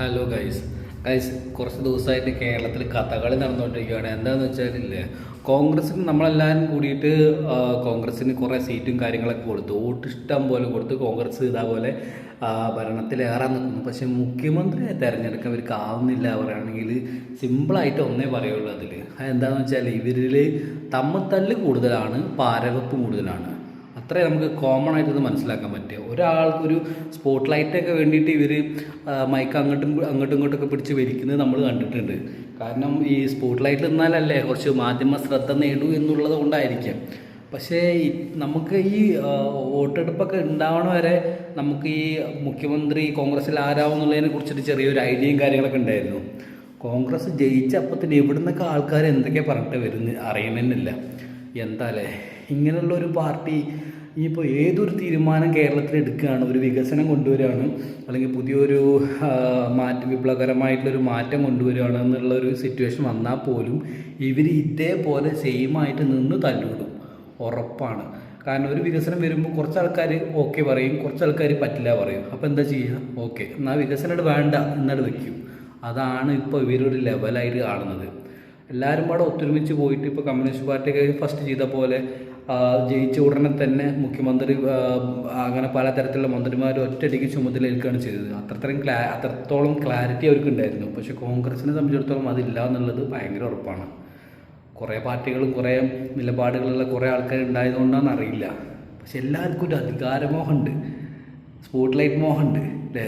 Hello guys കുറച്ച് ദിവസമായിട്ട് കേരളത്തിൽ കഥകളി നടന്നുകൊണ്ടിരിക്കുകയാണ്. എന്താണെന്ന് വെച്ചാലില്ലേ, കോൺഗ്രസിന് നമ്മളെല്ലാവരും കൂടിയിട്ട് കോൺഗ്രസിന് കുറേ സീറ്റും കാര്യങ്ങളൊക്കെ കൊടുത്തു, വോട്ട് ഇഷ്ടം പോലെ കൊടുത്ത് കോൺഗ്രസ് ഇതേപോലെ ഭരണത്തിലേറാൻ നിൽക്കുന്നു. പക്ഷെ മുഖ്യമന്ത്രിയെ തിരഞ്ഞെടുക്കാൻ അവർക്ക് ആവുന്നില്ല പറയുകയാണെങ്കിൽ സിമ്പിളായിട്ട് ഒന്നേ പറയുള്ളൂ. അതിൽ അതെന്താണെന്ന് വെച്ചാൽ ഇവരിൽ തമ്മിൽ കൂടുതലാണ്, പാരവെപ്പ് കൂടുതലാണ്. അത്രേ നമുക്ക് കോമൺ ആയിട്ട് ഇത് മനസ്സിലാക്കാൻ പറ്റുക. ഒരാൾക്കൊരു സ്പോട്ട് ലൈറ്റൊക്കെ വേണ്ടിയിട്ട് ഇവർ മൈക്ക് അങ്ങോട്ടും ഇങ്ങോട്ടൊക്കെ പിടിച്ച് വലിക്കുന്നത് നമ്മൾ കണ്ടിട്ടുണ്ട്. കാരണം ഈ സ്പോട്ട് ലൈറ്റിൽ നിന്നാലല്ലേ കുറച്ച് മാധ്യമ ശ്രദ്ധ നേടൂ എന്നുള്ളത് കൊണ്ടായിരിക്കാം. പക്ഷേ നമുക്ക് ഈ വോട്ടെടുപ്പൊക്കെ ഉണ്ടാവണ വരെ നമുക്ക് ഈ മുഖ്യമന്ത്രി കോൺഗ്രസ്സിൽ ആരാവും എന്നുള്ളതിനെ കുറിച്ചിട്ട് ചെറിയൊരു ഐഡിയയും കാര്യങ്ങളൊക്കെ ഉണ്ടായിരുന്നു. കോൺഗ്രസ് ജയിച്ച അപ്പത്തിന് എവിടുന്നൊക്കെ ആൾക്കാർ എന്തൊക്കെയാണ് പറഞ്ഞിട്ട് വരുന്നത് അറിയണമെന്നില്ല. എന്താല്ലേ ഇങ്ങനെയുള്ള ഒരു പാർട്ടി ഇനിയിപ്പോൾ ഏതൊരു തീരുമാനം കേരളത്തിൽ എടുക്കുകയാണ്, ഒരു വികസനം കൊണ്ടുവരികയാണ്, അല്ലെങ്കിൽ പുതിയൊരു വിപ്ലവകരമായിട്ടുള്ളൊരു മാറ്റം കൊണ്ടുവരികയാണ് എന്നുള്ളൊരു സിറ്റുവേഷൻ വന്നാൽ പോലും ഇവർ ഇതേപോലെ സെയിമായിട്ട് നിന്ന് തല്ലുവിടും, ഉറപ്പാണ്. കാരണം ഒരു വികസനം വരുമ്പോൾ കുറച്ച് ആൾക്കാർ ഓക്കെ പറയും, കുറച്ച് ആൾക്കാർ പറ്റില്ല പറയും. അപ്പോൾ എന്താ ചെയ്യുക? ഓക്കെ എന്നാൽ വികസനം വേണ്ട എന്നാട് വയ്ക്കും. അതാണ് ഇപ്പോൾ ഇവരൊരു ലെവലായിട്ട് കാണുന്നത്. എല്ലാവരും പാടെ ഒത്തൊരുമിച്ച് പോയിട്ട് ഇപ്പോൾ കമ്മ്യൂണിസ്റ്റ് പാർട്ടിയൊക്കെ ഫസ്റ്റ് ചെയ്ത പോലെ ജയിച്ച ഉടനെ തന്നെ മുഖ്യമന്ത്രി അങ്ങനെ പലതരത്തിലുള്ള മന്ത്രിമാർ ഒറ്റയടിക്ക് ചുമതലയേൽക്കുകയാണ് ചെയ്തത്. അത്രത്തോളം ക്ലാരിറ്റി അവർക്ക് ഉണ്ടായിരുന്നു. പക്ഷേ കോൺഗ്രസിനെ സംബന്ധിച്ചിടത്തോളം അതില്ല എന്നുള്ളത് ഭയങ്കര ഉറപ്പാണ്. കുറേ പാർട്ടികളും കുറേ നിലപാടുകളുള്ള കുറേ ആൾക്കാർ ഉണ്ടായതുകൊണ്ടാണെന്ന് അറിയില്ല. പക്ഷെ എല്ലാവർക്കും ഒരു അധികാരമോഹമുണ്ട്, സ്പോട്ട് ലൈറ്റ് മോഹമുണ്ട് അല്ലേ?